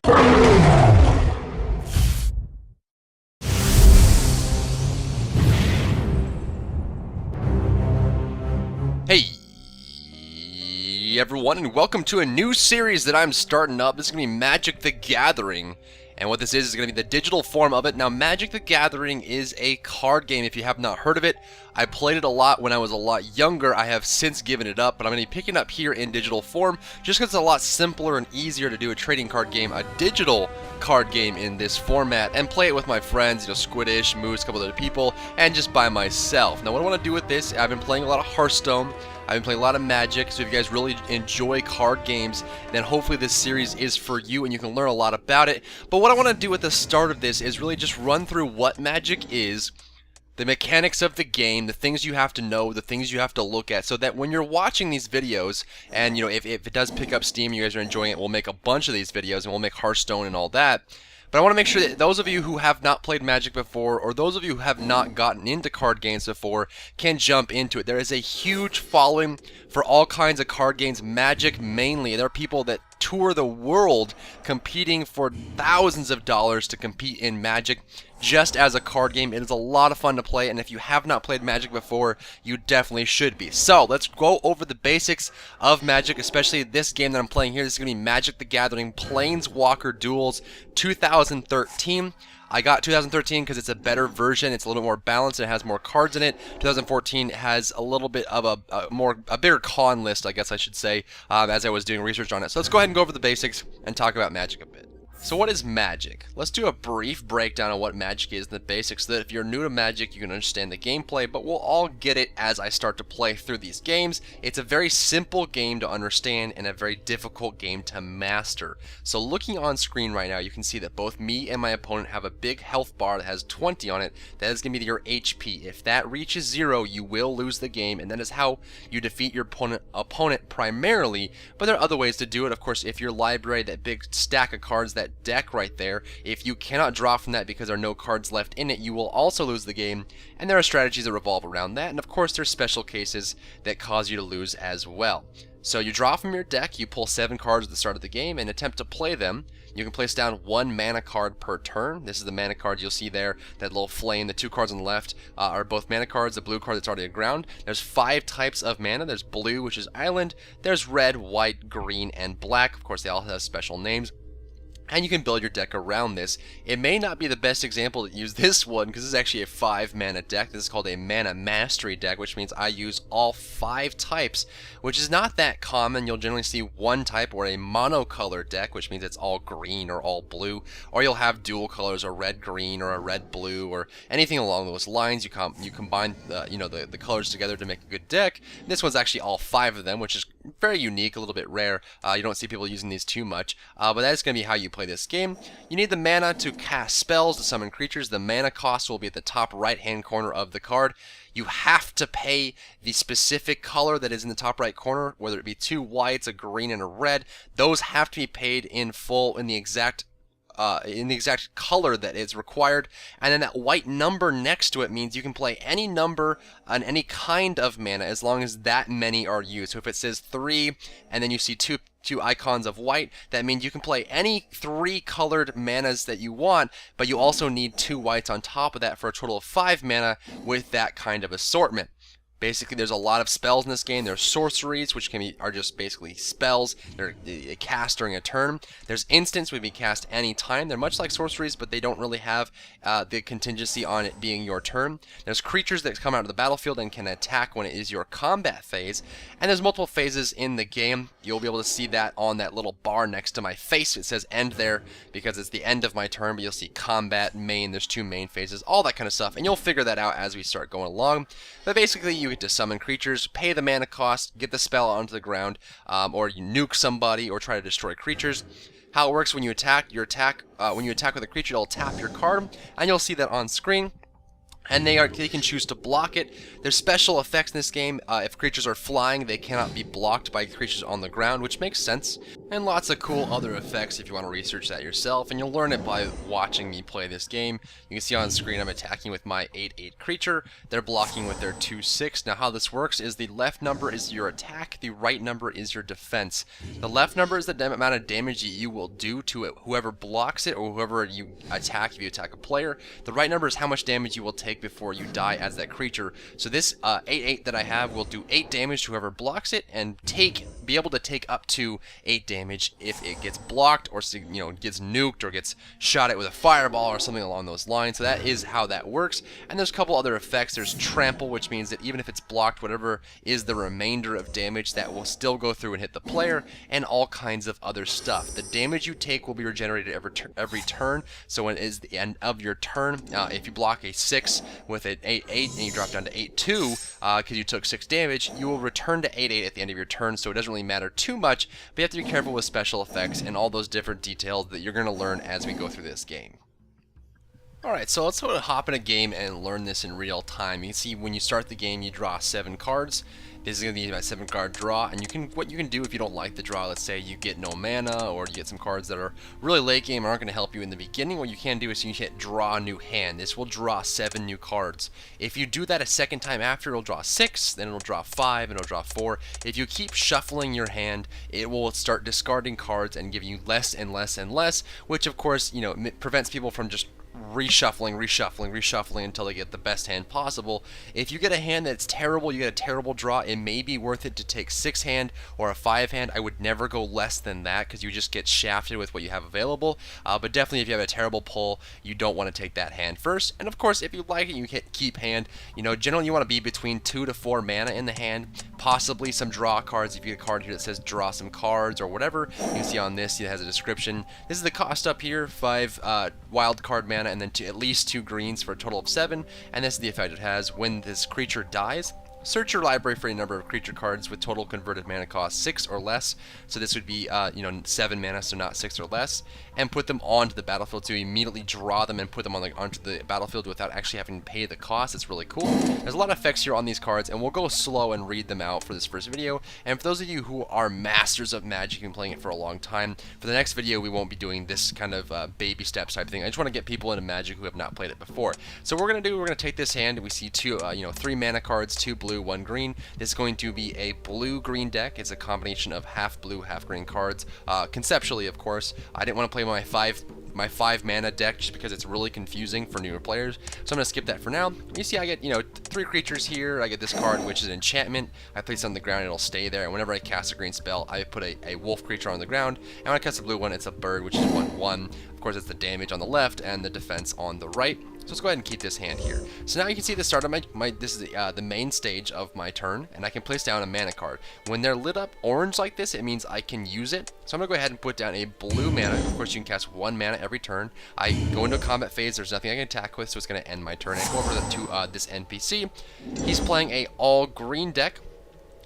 Hey everyone, and welcome to a new series that I'm starting up. This is going to be Magic the Gathering, and what this is going to be the digital form of it. Now, Magic the Gathering is a card game if you have not heard of it. I played it a lot when I was a lot younger. I have since given it up, but I'm going to be picking it up here in digital form just because it's a lot simpler and easier to do a trading card game, a digital card game in this format, and play it with my friends, you know, Squidish, Moose, a couple other people, and just by myself. Now, what I want to do with this, I've been playing a lot of Hearthstone. I've been playing a lot of Magic, so if you guys really enjoy card games, then hopefully this series is for you and you can learn a lot about it. But what I want to do at the start of this is really just run through what Magic is, the mechanics of the game, the things you have to know, the things you have to look at, so that when you're watching these videos, and you know, if it does pick up steam, you guys are enjoying it, we'll make a bunch of these videos and we'll make Hearthstone and all that. But I want to make sure that those of you who have not played Magic before, or those of you who have not gotten into card games before, can jump into it. There is a huge following for all kinds of card games, Magic mainly. There are people that tour the world competing for thousands of dollars to compete in Magic just as a card game. It is a lot of fun to play, and if you have not played Magic before, you definitely should be. So let's go over the basics of Magic, especially this game that I'm playing here. This is going to be Magic the Gathering Planeswalker Duels 2013. I got 2013 because it's a better version. It's a little bit more balanced. It has more cards in it. 2014 has a little bit of a bigger con list, I guess I should say, as I was doing research on it. So let's go ahead and go over the basics and talk about Magic a bit. So what is Magic? Let's do a brief breakdown of what Magic is and the basics, so that if you're new to Magic, you can understand the gameplay, but we'll all get it as I start to play through these games. It's a very simple game to understand and a very difficult game to master. So looking on screen right now, you can see that both me and my opponent have a big health bar that has 20 on it. That is going to be your HP. If that reaches 0, you will lose the game, and that is how you defeat your opponent primarily, but there are other ways to do it. Of course, if your library, that big stack of cards, that deck right there, if you cannot draw from that because there are no cards left in it, you will also lose the game, and there are strategies that revolve around that, and of course there's special cases that cause you to lose as well. So you draw from your deck, you pull 7 cards at the start of the game and attempt to play them. You can place down 1 mana card per turn. This is the mana card you'll see there, that little flame. The 2 cards on the left are both mana cards. The blue card that's already aground. There's 5 types of mana. There's blue, which is island. There's red, white, green, and black. Of course, they all have special names. And you can build your deck around this. It may not be the best example to use this one, because this is actually a 5 mana deck. This is called a mana mastery deck, which means I use all 5 types, which is not that common. You'll generally see one type, or a monocolor deck, which means it's all green or all blue, or you'll have dual colors, or red green or a red blue, or anything along those lines. You combine the colors together to make a good deck. This one's actually all 5 of them, which is very unique, a little bit rare. You don't see people using these too much, but that is going to be how you play this game. You need the mana to cast spells, to summon creatures. The mana cost will be at the top right hand corner of the card. You have to pay the specific color that is in the top right corner, whether it be 2 whites, a green, and a red. Those have to be paid in full in the exact color that is required, and then that white number next to it means you can play any number on any kind of mana as long as that many are used. So if it says 3 and then you see two icons of white, that means you can play any 3 colored manas that you want, but you also need 2 whites on top of that for a total of 5 mana with that kind of assortment. Basically, there's a lot of spells in this game. There's sorceries, which are just basically spells. They're cast during a turn. There's instants, which can be cast any time. They're much like sorceries, but they don't really have the contingency on it being your turn. There's creatures that come out of the battlefield and can attack when it is your combat phase. And there's multiple phases in the game. You'll be able to see that on that little bar next to my face. It says end there because it's the end of my turn, but you'll see combat, main. There's 2 main phases, all that kind of stuff. And you'll figure that out as we start going along. But basically, you get to summon creatures, pay the mana cost, get the spell onto the ground, or you nuke somebody or try to destroy creatures. How it works: when you attack, when you attack with a creature, it'll tap your card, and you'll see that on screen. and they can choose to block it. There's special effects in this game. If creatures are flying, they cannot be blocked by creatures on the ground, which makes sense. And lots of cool other effects if you want to research that yourself, and you'll learn it by watching me play this game. You can see on screen I'm attacking with my 8/8 creature. They're blocking with their 2/6. Now how this works is the left number is your attack, the right number is your defense. The left number is the amount of damage that you will do to it, whoever blocks it or whoever you attack if you attack a player. The right number is how much damage you will take before you die as that creature. So this 8/8 that I have will do 8 damage to whoever blocks it, and be able to take up to 8 damage if it gets blocked, or gets nuked, or gets shot at with a fireball or something along those lines. So that is how that works. And there's a couple other effects. There's trample, which means that even if it's blocked, whatever is the remainder of damage, that will still go through and hit the player, and all kinds of other stuff. The damage you take will be regenerated every turn. So when it is the end of your turn, if you block a 6 with an 8/8 and you drop down to 8/2 because you took 6 damage, you will return to 8/8 at the end of your turn. So it doesn't really matter too much, but you have to be careful with special effects and all those different details that you're going to learn as we go through this game. Alright, so let's sort of hop in a game and learn this in real time. You can see when you start the game, you draw 7 cards. This is going to be my 7-card draw, and what you can do if you don't like the draw, let's say you get no mana, or you get some cards that are really late game and aren't going to help you in the beginning, what you can do is you hit draw a new hand. This will draw 7 new cards. If you do that a second time after, it'll draw 6, then it'll draw 5, and it'll draw 4. If you keep shuffling your hand, it will start discarding cards and giving you less and less and less, which of course, prevents people from just reshuffling until they get the best hand possible. If you get a hand that's terrible, you get a terrible draw, it may be worth it to take 6 hand or a 5 hand. I would never go less than that because you just get shafted with what you have available. But definitely if you have a terrible pull, you don't want to take that hand first. And of course, if you like it, you hit keep hand. Generally you want to be between 2 to 4 mana in the hand, possibly some draw cards. If you get a card here that says draw some cards or whatever, you can see on this, it has a description. This is the cost up here, 5 wild card mana, and then at least 2 greens for a total of 7. And this is the effect it has. When this creature dies, search your library for a number of creature cards with total converted mana cost 6 or less. So this would be 7 mana, so not 6 or less, and put them onto the battlefield. So you immediately draw them and put them onto the battlefield without actually having to pay the cost. It's really cool. There's a lot of effects here on these cards, and we'll go slow and read them out for this first video. And for those of you who are masters of Magic and playing it for a long time, for the next video we won't be doing this kind of baby steps type thing. I just want to get people into Magic who have not played it before. So what we're going to take this hand, and we see 3 mana cards, 2 blue, 1 green. This is going to be a blue-green deck. It's a combination of half blue, half green cards. Conceptually, of course, I didn't want to play my 5 mana deck just because it's really confusing for newer players. So I'm going to skip that for now. You see I get, 3 creatures here. I get this card, which is an enchantment. I place it on the ground, it'll stay there. And whenever I cast a green spell, I put a wolf creature on the ground. And when I cast a blue one, it's a bird, which is 1/1. Of course, it's the damage on the left and the defense on the right. So let's go ahead and keep this hand here. So now you can see the start of this is the main stage of my turn, and I can place down a mana card. When they're lit up orange like this, it means I can use it. So I'm going to go ahead and put down a blue mana. Of course, you can cast 1 mana every turn. I go into a combat phase. There's nothing I can attack with, so it's going to end my turn. And go over to this NPC. He's playing a all-green deck,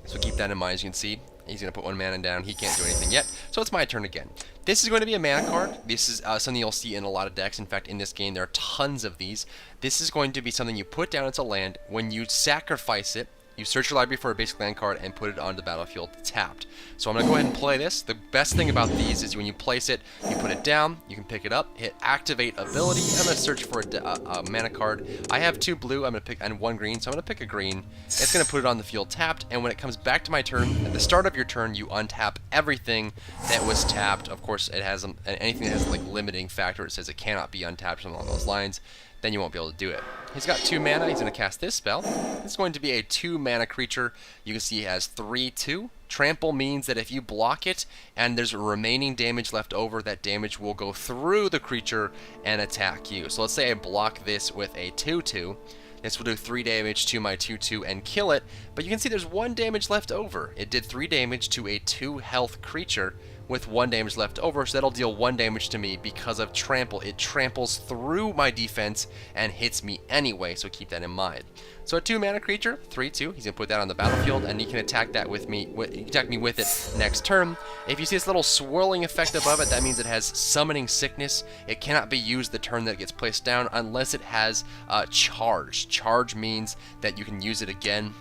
so keep that in mind. As you can see, he's going to put 1 mana down. He can't do anything yet, so it's my turn again. This is going to be a mana card. This is something you'll see in a lot of decks. In fact, in this game, there are tons of these. This is going to be something you put down as a land. When you sacrifice it, you search your library for a basic land card and put it onto the battlefield tapped. So I'm going to go ahead and play this. The best thing about these is when you place it, you put it down, you can pick it up, hit activate ability. I'm going to search for a mana card. I have 2 blue, I'm going to pick, and 1 green, so I'm going to pick a green. It's going to put it on the field tapped, and when it comes back to my turn, at the start of your turn, you untap everything that was tapped. Of course, it has anything that has like limiting factor. It says it cannot be untapped, something along those lines. Then you won't be able to do it. He's got 2 mana. He's going to cast this spell. It's going to be a 2 mana creature. You can see he has 3/2. Trample means that if you block it and there's remaining damage left over, that damage will go through the creature and attack you. So let's say I block this with a 2/2. This will do 3 damage to my 2/2 and kill it. But you can see there's 1 damage left over. It did 3 damage to a 2 health creature, with 1 damage left over, so that'll deal 1 damage to me because of trample. It tramples through my defense and hits me anyway, so keep that in mind. So a 2 mana creature, 3/2, he's gonna put that on the battlefield, and he can attack that with me. He can attack me with it next turn. If you see this little swirling effect above it, that means it has Summoning Sickness. It cannot be used the turn that it gets placed down unless it has Charge. Charge means that you can use it again.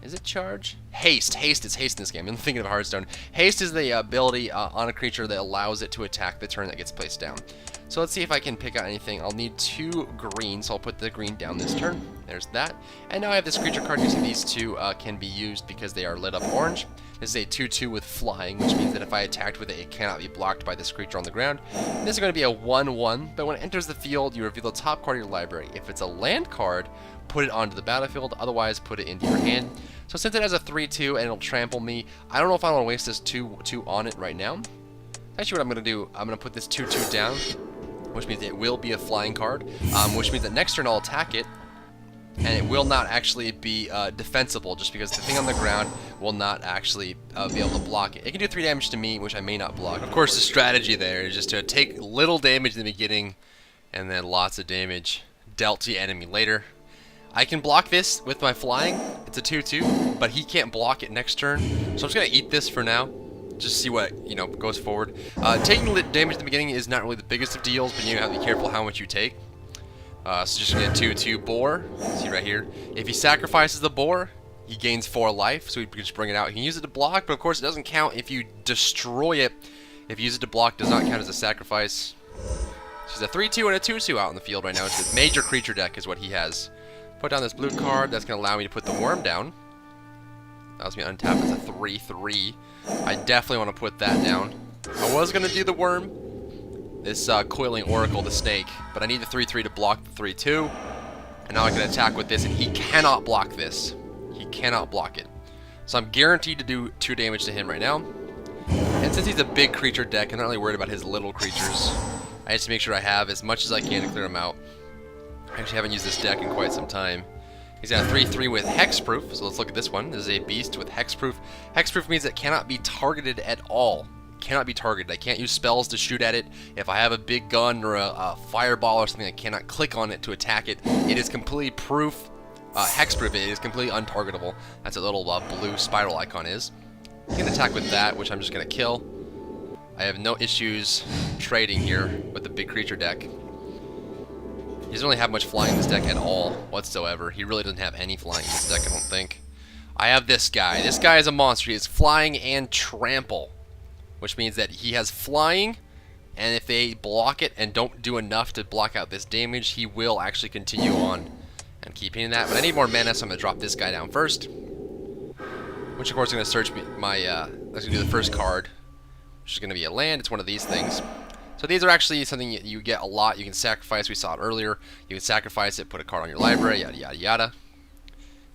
Is it Charge? Haste. Haste is haste in this game. I'm thinking of Hearthstone. Haste is the ability on a creature that allows it to attack the turn that gets placed down. So let's see if I can pick out anything. I'll need 2 green, so I'll put the green down this turn. There's that. And now I have this creature card using these 2 can be used because they are lit up orange. This is a 2/2 with flying, which means that if I attacked with it, it cannot be blocked by this creature on the ground. And this is going to be a 1/1, but when it enters the field, you reveal the top card of your library. If it's a land card, put it onto the battlefield, otherwise put it into your hand. So since it has a 3/2 and it'll trample me, I don't know if I want to waste this 2 on it right now. Actually, what I'm going to do, I'm going to put this 2/2 down, which means it will be a flying card, which means that next turn I'll attack it, and it will not actually be defensible, just because the thing on the ground will not actually be able to block it. It can do 3 damage to me, which I may not block. Of course, the strategy there is just to take little damage in the beginning, and then lots of damage dealt to the enemy later. I can block this with my flying. It's a 2/2, but he can't block it next turn. So I'm just going to eat this for now. Just see what, goes forward. Taking damage at the beginning is not really the biggest of deals, but you have to be careful how much you take. So just going to get 2/2 boar. See right here. If he sacrifices the boar, he gains 4 life, so he can just bring it out. He can use it to block, but of course it doesn't count if you destroy it. If you use it to block, it does not count as a sacrifice. She's a 3/2 and a 2/2 out in the field right now. It's a major creature deck is what he has. Put down this blue card. That's going to allow me to put the worm down. Allows me to untap as a 3/3. I definitely want to put that down. I was going to do the worm. This Coiling Oracle, the snake. But I need the 3/3 to block the 3/2. And now I can attack with this, and he cannot block this. He cannot block it. So I'm guaranteed to do 2 damage to him right now. And since he's a big creature deck, I'm not really worried about his little creatures. I just make sure I have as much as I can to clear them out. I actually haven't used this deck in quite some time. He's got a 3/3 with Hexproof, so let's look at this one. This is a beast with Hexproof. Hexproof means it cannot be targeted at all. It cannot be targeted. I can't use spells to shoot at it. If I have a big gun or a fireball or something, I cannot click on it to attack it. It is completely proof. Hexproof, it is completely untargetable. That's a little blue spiral icon is. You can attack with that, which I'm just going to kill. I have no issues trading here with the big creature deck. He doesn't really have much flying in this deck at all whatsoever. He really doesn't have any flying in this deck, I don't think. I have this guy. This guy is a monster. He has flying and trample, which means that he has flying, and if they block it and don't do enough to block out this damage, he will actually continue on and keep hitting that. But I need more mana, so I'm going to drop this guy down first, which of course is going to search my, that's going to do the first card, which is going to be a land. It's one of these things. So these are actually something you get a lot. You can sacrifice. We saw it earlier. You can sacrifice it, put a card on your library, yada, yada, yada.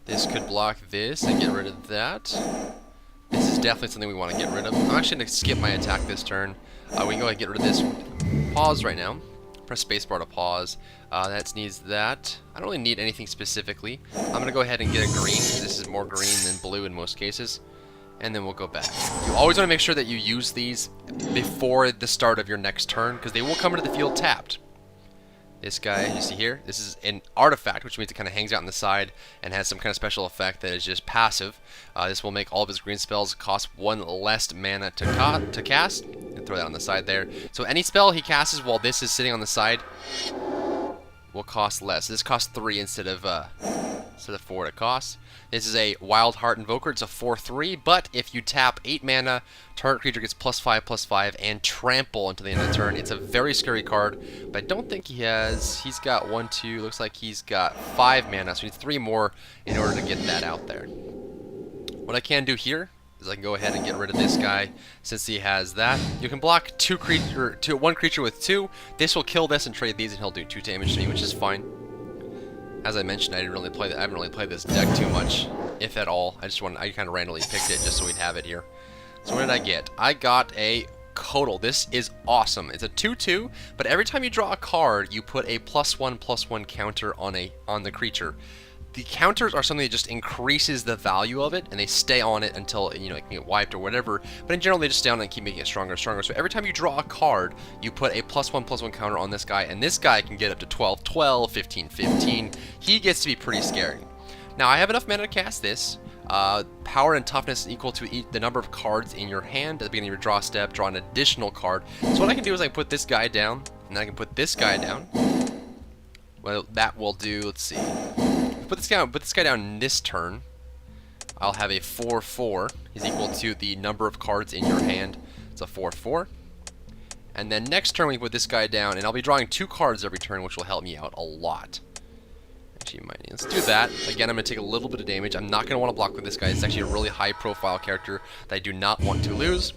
This could block this and get rid of that. This is definitely something we want to get rid of. I'm actually going to skip my attack this turn. We can go ahead and get rid of this. Pause right now. Press spacebar to pause. That needs that. I don't really need anything specifically. I'm going to go ahead and get a green. This is more green than blue in most cases. And then we'll go back. You always want to make sure that you use these before the start of your next turn, because they will come into the field tapped. This guy, you see here, this is an artifact, which means it kind of hangs out on the side and has some kind of special effect that is just passive. This will make all of his green spells cost 1 less mana to cast. And throw that on the side there. So any spell he casts while this is sitting on the side will cost less. This costs 3 instead of 4 it costs. This is a Wild Heart Invoker. It's a 4/3, but if you tap 8 mana, target creature gets +5/+5 and trample until the end of the turn. It's a very scary card, but I don't think he has. He's got 1, 2. Looks like he's got 5 mana, so he needs 3 more in order to get that out there. What I can do here is I can go ahead and get rid of this guy since he has that. You can block 1 creature with 2. This will kill this and trade these, and he'll do 2 damage to me, which is fine. As I mentioned, I haven't really played this deck too much, if at all. I kind of randomly picked it just so we'd have it here. So what did I get? I got a Kodal. This is awesome. It's a 2/2, but every time you draw a card, you put a +1/+1 counter on the creature. the counters are something that just increases the value of it, and they stay on it until, you know, it can get wiped or whatever. But in general, they just stay on it and keep making it stronger and stronger. So every time you draw a card, you put a +1/+1 counter on this guy, and this guy can get up to 12/12, 15/15. He gets to be pretty scary. Now, I have enough mana to cast this. Power and toughness is equal to the number of cards in your hand. At the beginning of your draw step, draw an additional card. So what I can do is I can put this guy down, and then I can put this guy down. Well, that will do, let's see. Put this guy down this turn. I'll have a 4/4 is equal to the number of cards in your hand. It's a 4/4. And then next turn we put this guy down, and I'll be drawing 2 cards every turn, which will help me out a lot. Actually, let's do that. Again, I'm going to take a little bit of damage. I'm not going to want to block with this guy. It's actually a really high-profile character that I do not want to lose.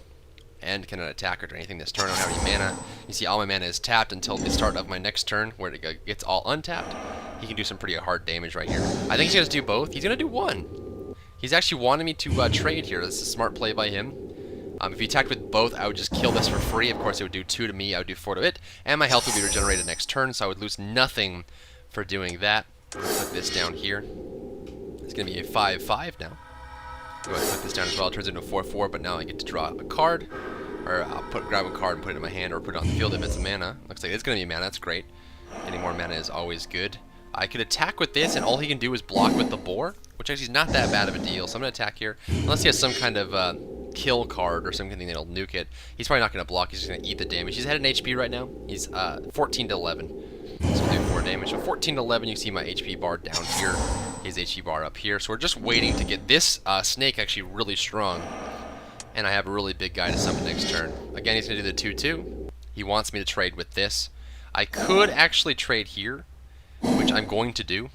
And cannot attack or do anything this turn. I don't have any mana. You see, all my mana is tapped until the start of my next turn, where it gets all untapped. He can do some pretty hard damage right here. I think he's going to do both. He's going to do one. He's actually wanting me to trade here. This is a smart play by him. If he attacked with both, I would just kill this for free. Of course, it would do 2 to me. I would do 4 to it. And my health would be regenerated next turn, so I would lose nothing for doing that. I'm going to put this down here. It's going to be a 5/5 now. Go ahead and put this down as well. It turns into a 4/4, but now I get to draw a card. Or I'll grab a card and put it in my hand, or put it on the field if it's a mana. Looks like it's going to be mana. That's great. Getting more mana is always good. I could attack with this, and all he can do is block with the boar, which actually is not that bad of a deal. So I'm going to attack here. Unless he has some kind of kill card or something that'll nuke it. He's probably not going to block. He's just going to eat the damage. He's at an HP right now. He's 14 to 11. So we'll do 4 damage. So 14 to 11, you can see my HP bar down here. His HP bar up here. So we're just waiting to get this snake actually really strong. And I have a really big guy to summon next turn. Again, he's going to do the 2/2. He wants me to trade with this. I could actually trade here, which I'm going to do.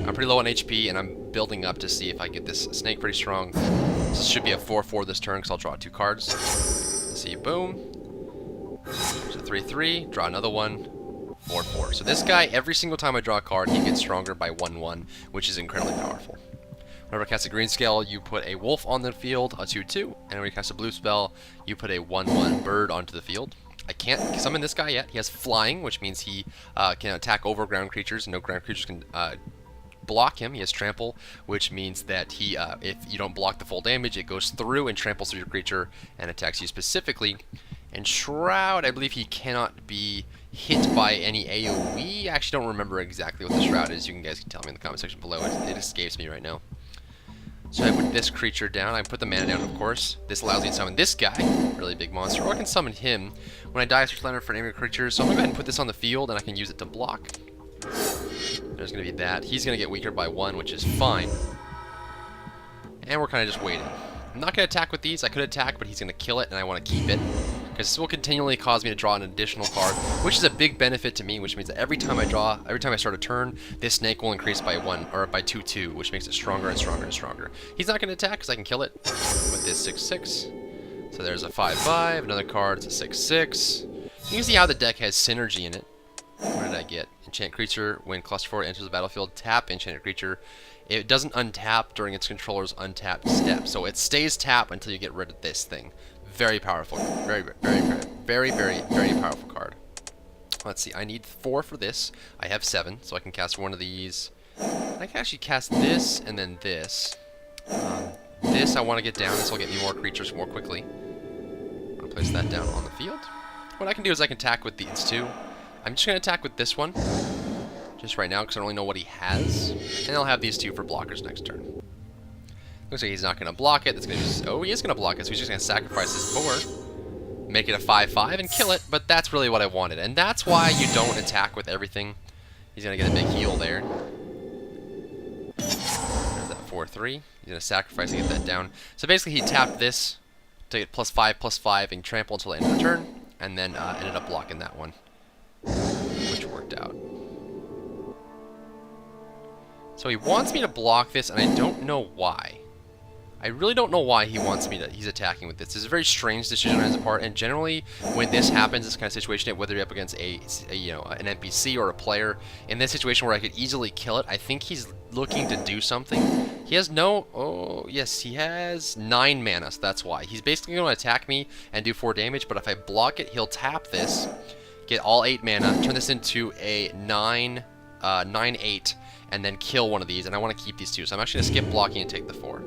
I'm pretty low on HP, and I'm building up to see if I get this snake pretty strong. This should be a 4/4 this turn, because I'll draw 2 cards. Let's see, boom. There's a 3/3. Draw another one. 4/4. So this guy, every single time I draw a card, he gets stronger by 1/1, which is incredibly powerful. Whenever I cast a green scale, you put a wolf on the field, a 2/2, and when you cast a blue spell, you put a 1/1 bird onto the field. I can't summon this guy yet. He has flying, which means he can attack over ground creatures. No ground creatures can block him. He has trample, which means that he, if you don't block the full damage, it goes through and tramples through your creature and attacks you specifically. And Shroud, I believe he cannot be hit by any AoE. I actually don't remember exactly what the Shroud is. You guys can tell me in the comment section below. It escapes me right now. So I put this creature down. I put the mana down, of course. This allows me to summon this guy, really big monster, or I can summon him. When I die, I search land for an enemy creature. So I'm going to go ahead and put this on the field, and I can use it to block. There's going to be that. He's going to get weaker by 1, which is fine. And we're kind of just waiting. I'm not going to attack with these. I could attack, but he's going to kill it, and I want to keep it. Because this will continually cause me to draw an additional card, which is a big benefit to me, which means that every time I start a turn, this snake will increase by 1, or by 2/2, which makes it stronger and stronger and stronger. He's not going to attack, because I can kill it with this 6/6. So there's a 5/5, another card, it's a 6/6. You can see how the deck has synergy in it. What did I get? Enchant creature, when cluster 4 enters the battlefield, tap enchanted creature. It doesn't untap during its controller's untapped step, so it stays tapped until you get rid of this thing. Very powerful. Very powerful card. Let's see. I need 4 for this. I have 7, so I can cast one of these. I can actually cast this and then this. This I want to get down. This will get me more creatures more quickly. I'm going to place that down on the field. What I can do is I can attack with these 2. I'm just going to attack with this one. Just right now, because I don't really know what he has. And I'll have these 2 for blockers next turn. Looks like he's not going to block it. That's going to be, oh, he is going to block it, so he's just going to sacrifice his boar, make it a 5/5, and kill it. But that's really what I wanted, and that's why you don't attack with everything. He's going to get a big heal there. There's that 4/3. He's going to sacrifice and get that down. So basically, he tapped this to get +5/+5 and trample until the end of the turn, and then ended up blocking that one, which worked out. So he wants me to block this, and I don't know why. I really don't know why he wants me to. He's attacking with this. This is a very strange decision on his part, and generally, when this happens, this kind of situation, whether you're up against an NPC or a player, in this situation where I could easily kill it, I think he's looking to do something. He has no. Oh, yes, he has 9 mana, so that's why. He's basically going to attack me and do 4 damage, but if I block it, he'll tap this, get all 8 mana, turn this into a 9/8, and then kill one of these, and I want to keep these two. So I'm actually going to skip blocking and take the 4.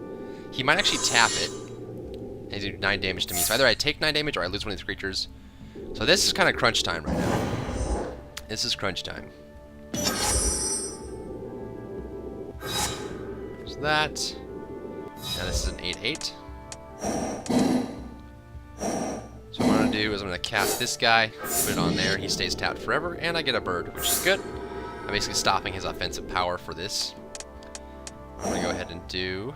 He might actually tap it, and he's going to do 9 damage to me. So either I take 9 damage or I lose one of these creatures. So this is kind of crunch time right now. This is crunch time. There's that. Now this is an 8/8. So what I'm going to do is I'm going to cast this guy, put it on there, he stays tapped forever, and I get a bird, which is good. I'm basically stopping his offensive power for this. I'm going to go ahead and do...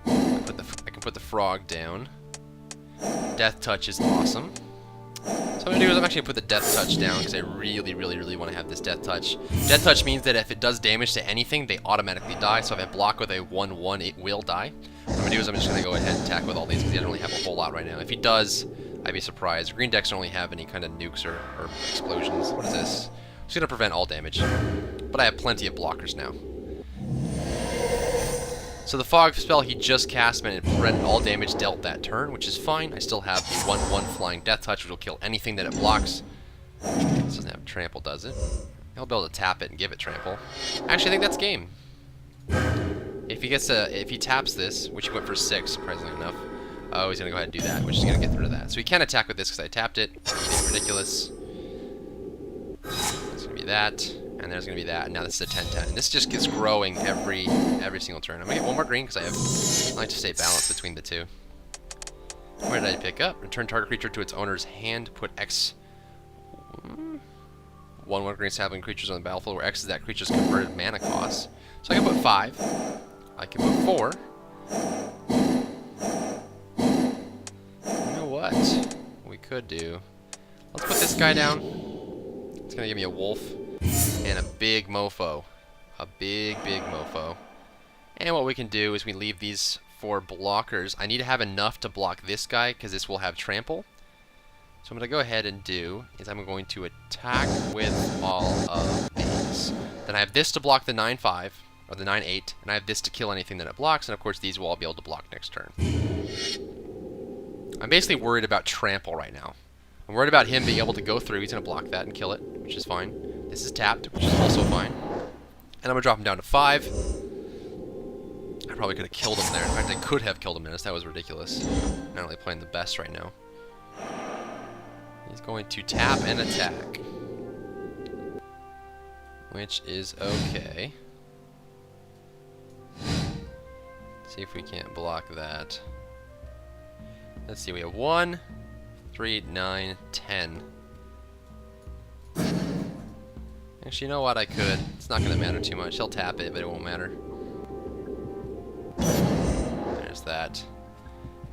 I can put the frog down. Death Touch is awesome. So what I'm going to do is I'm actually going to put the Death Touch down because I really want to have this Death Touch. Death Touch means that if it does damage to anything, they automatically die. So if I block with a 1/1, it will die. What I'm going to do is I'm just going to go ahead and attack with all these because he doesn't really have a whole lot right now. If he does, I'd be surprised. Green decks don't really have any kind of nukes or explosions. What is this? It's going to prevent all damage. But I have plenty of blockers now. So the fog spell he just cast meant it prevented all damage dealt that turn, which is fine. I still have the 1/1 flying Death Touch, which will kill anything that it blocks. This doesn't have trample, does it? I'll be able to tap it and give it trample. Actually, I think that's game. If he taps this, which he went for 6, surprisingly enough. Oh, he's gonna go ahead and do that, which is gonna get rid of that. So he can attack with this because I tapped it. It's ridiculous. It's gonna be that. And there's going to be that, and now this is a 10/10. And this just gets growing every single turn. I'm going to get one more green because I like to stay balanced between the two. Where did I pick up? Return target creature to its owner's hand. Put X... 1/1 green sapling creatures on the battlefield where X is that creature's converted mana cost. So I can put 5. I can put 4. You know what we could do? Let's put this guy down. It's going to give me a wolf. And a big mofo. A big mofo. And what we can do is we leave these 4 blockers. I need to have enough to block this guy because this will have trample. So I'm going to go ahead and do is I'm going to attack with all of these. Then I have this to block the 9/5 or the 9/8, and I have this to kill anything that it blocks, and of course these will all be able to block next turn. I'm basically worried about trample right now. I'm worried about him being able to go through. He's going to block that and kill it, which is fine. This is tapped, which is also fine. And I'm going to drop him down to 5. I probably could have killed him there. In fact, I could have killed him there. That was ridiculous. Not really playing the best right now. He's going to tap and attack. Which is okay. Let's see if we can't block that. Let's see, we have 1, 3, 9, 10. Actually, you know what? I could. It's not going to matter too much. He'll tap it, but it won't matter. There's that.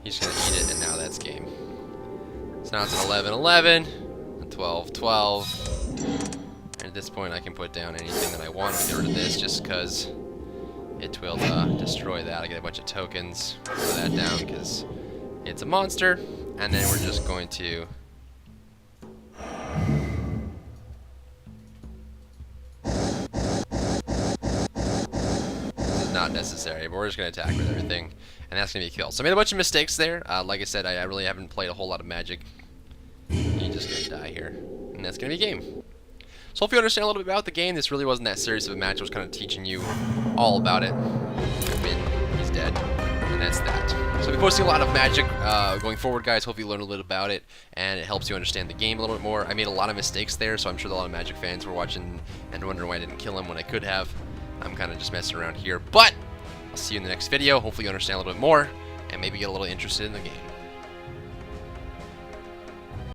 He's going to eat it, and now that's game. So now it's an 11-11, a 12-12. And at this point, I can put down anything that I want to get rid of this, just because it will destroy that. I get a bunch of tokens. Put that down because it's a monster. And then we're just going to... not necessary, but we're just going to attack with everything, and that's going to be a kill. So I made a bunch of mistakes there. Like I said, I really haven't played a whole lot of Magic. You're just going to die here, and that's going to be game. So hopefully you understand a little bit about the game. This really wasn't that serious of a match. I was kind of teaching you all about it. He's dead, and that's that. So I'll be posting a lot of Magic going forward, guys. Hopefully you learn a little about it, and it helps you understand the game a little bit more. I made a lot of mistakes there, so I'm sure a lot of Magic fans were watching and wondering why I didn't kill him when I could have. I'm kind of just messing around here, but I'll see you in the next video. Hopefully you understand a little bit more and maybe get a little interested in the game.